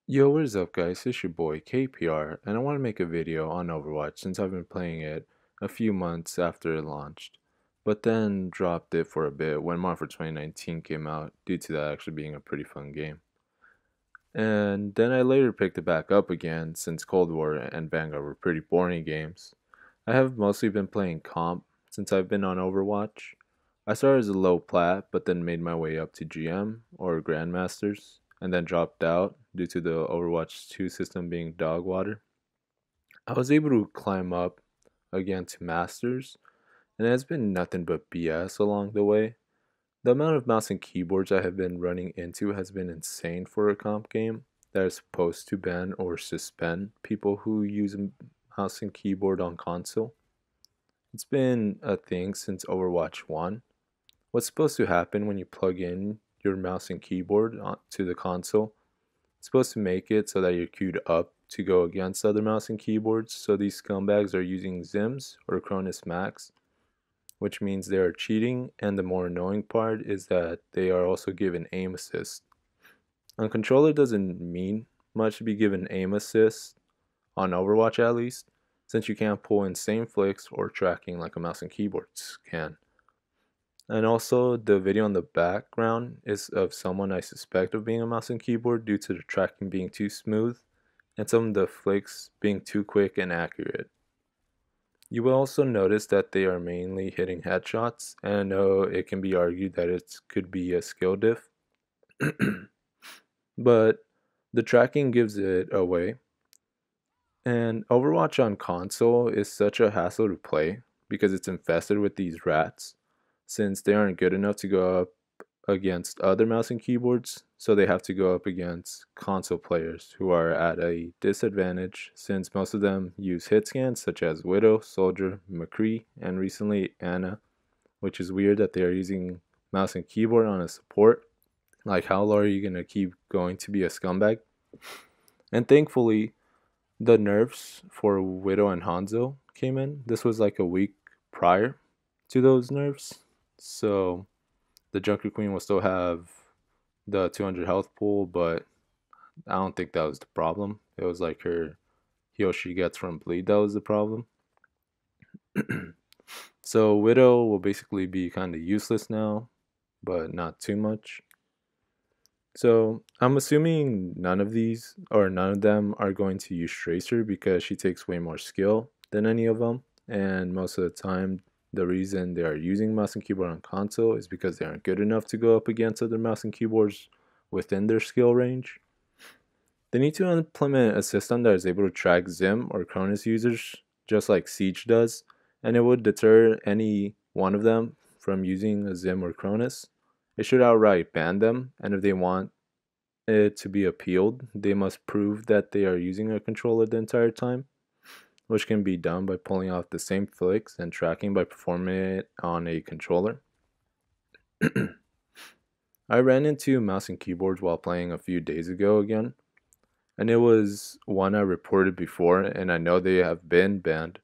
Yo, what is up guys? It's your boy KPR, and I want to make a video on Overwatch since I've been playing it a few months after it launched, but then dropped it for a bit when Modern for 2019 came out due to that actually being a pretty fun game. And then I later picked it back up again since Cold War and Vanguard were pretty boring games. I have mostly been playing comp since I've been on Overwatch. I started as a low plat, but then made my way up to GM or Grandmasters, and then dropped out due to the Overwatch 2 system being dog water. I was able to climb up again to Masters, and it has been nothing but BS along the way. The amount of mouse and keyboards I have been running into has been insane for a comp game that is supposed to ban or suspend people who use a mouse and keyboard on console. It's been a thing since Overwatch 1. What's supposed to happen when you plug in your mouse and keyboard to the console? It's supposed to make it so that you're queued up to go against other mouse and keyboards, so these scumbags are using Zims or Cronus Max, which means they are cheating, and the more annoying part is that they are also given aim assist. On controller doesn't mean much to be given aim assist, on Overwatch at least, since you can't pull insane flicks or tracking like a mouse and keyboards can. And also, the video on the background is of someone I suspect of being a mouse and keyboard due to the tracking being too smooth and some of the flicks being too quick and accurate. You will also notice that they are mainly hitting headshots, and I know it can be argued that it could be a skill diff, but the tracking gives it away. And Overwatch on console is such a hassle to play because it's infested with these rats, since they aren't good enough to go up against other mouse and keyboards, so they have to go up against console players who are at a disadvantage since most of them use hit scans such as Widow, Soldier, McCree, and recently Anna, which is weird that they are using mouse and keyboard on a support. Like, how long are you gonna keep going to be a scumbag? And thankfully, the nerfs for Widow and Hanzo came in. This was like a week prior to those nerfs, so the Junker Queen will still have the 200 health pool, but I don't think that was the problem. It was like her heal she gets from bleed that was the problem. So Widow will basically be kind of useless now, but not too much. So I'm assuming none of these or none of them are going to use Tracer because she takes way more skill than any of them, and most of the time the reason they are using mouse and keyboard on console is because they aren't good enough to go up against other mouse and keyboards within their skill range. They need to implement a system that is able to track Zim or Cronus users just like Siege does, and it would deter any one of them from using a Zim or Cronus. It should outright ban them, and if they want it to be appealed, they must prove that they are using a controller the entire time, which can be done by pulling off the same flicks and tracking by performing it on a controller. I ran into mouse and keyboards while playing a few days ago again, and it was one I reported before, and I know they have been banned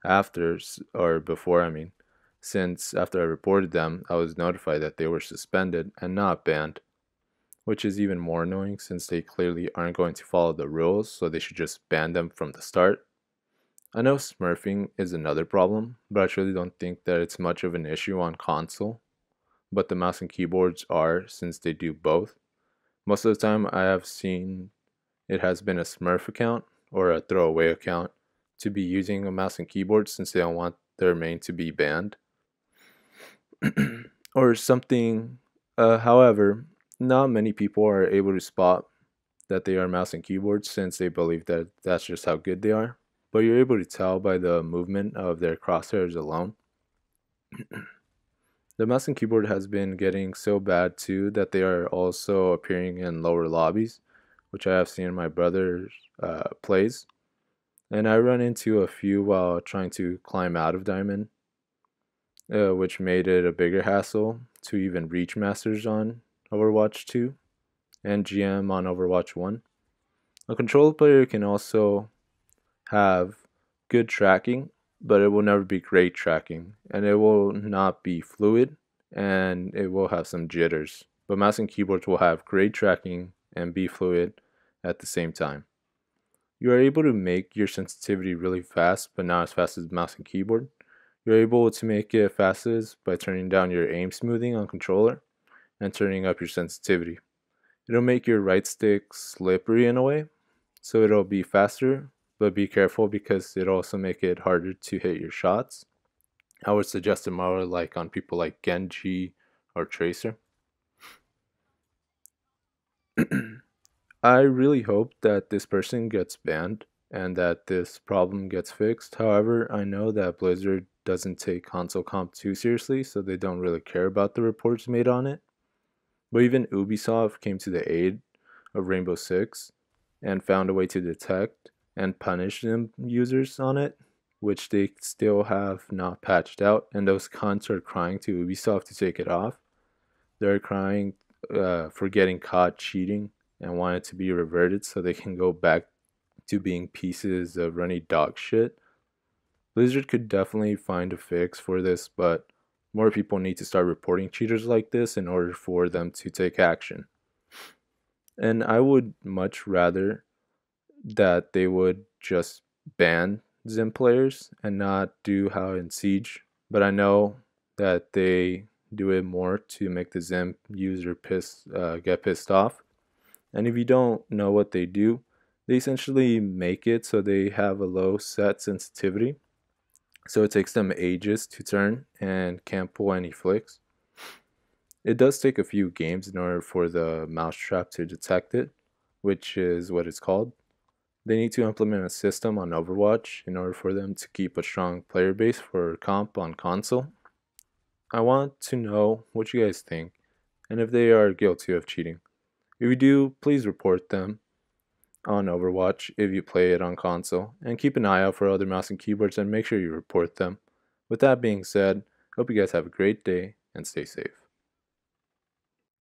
after, or before, I mean, since after I reported them, I was notified that they were suspended and not banned, which is even more annoying since they clearly aren't going to follow the rules, so they should just ban them from the start. I know smurfing is another problem, but I truly don't think that it's much of an issue on console, but the mouse and keyboards are since they do both. Most of the time I have seen it has been a smurf account or a throwaway account to be using a mouse and keyboard since they don't want their main to be banned or something. However, not many people are able to spot that they are mouse and keyboards since they believe that that's just how good they are, but you're able to tell by the movement of their crosshairs alone. The mouse and keyboard has been getting so bad too that they are also appearing in lower lobbies, which I have seen my brother's plays, and I run into a few while trying to climb out of Diamond, which made it a bigger hassle to even reach Masters on Overwatch 2 and GM on Overwatch 1. A controller player can also have good tracking, but it will never be great tracking, and it will not be fluid, and it will have some jitters. But mouse and keyboards will have great tracking and be fluid, at the same time. You are able to make your sensitivity really fast, but not as fast as mouse and keyboard. You're able to make it fastest by turning down your aim smoothing on controller and turning up your sensitivity. It'll make your right stick slippery in a way, so it'll be faster, but be careful because it'll also make it harder to hit your shots. I would suggest it more like on people like Genji or Tracer. I really hope that this person gets banned and that this problem gets fixed. However, I know that Blizzard doesn't take console comp too seriously, so they don't really care about the reports made on it. But even Ubisoft came to the aid of Rainbow Six and found a way to detect and punish them users on it, which they still have not patched out. And those cunts are crying to Ubisoft to take it off. They're crying for getting caught cheating and want it to be reverted so they can go back to being pieces of runny dog shit. Blizzard could definitely find a fix for this, but more people need to start reporting cheaters like this in order for them to take action. And I would much rather that they would just ban Zim players and not do how in Siege, but I know that they do it more to make the Zim user get pissed off. And if you don't know what they do, they essentially make it so they have a low set sensitivity, so it takes them ages to turn and can't pull any flicks. It does take a few games in order for the mousetrap to detect it, which is what it's called. They need to implement a system on Overwatch in order for them to keep a strong player base for comp on console. I want to know what you guys think and if they are guilty of cheating. If you do, please report them on Overwatch if you play it on console, and keep an eye out for other mouse and keyboards and make sure you report them. With that being said, hope you guys have a great day and stay safe.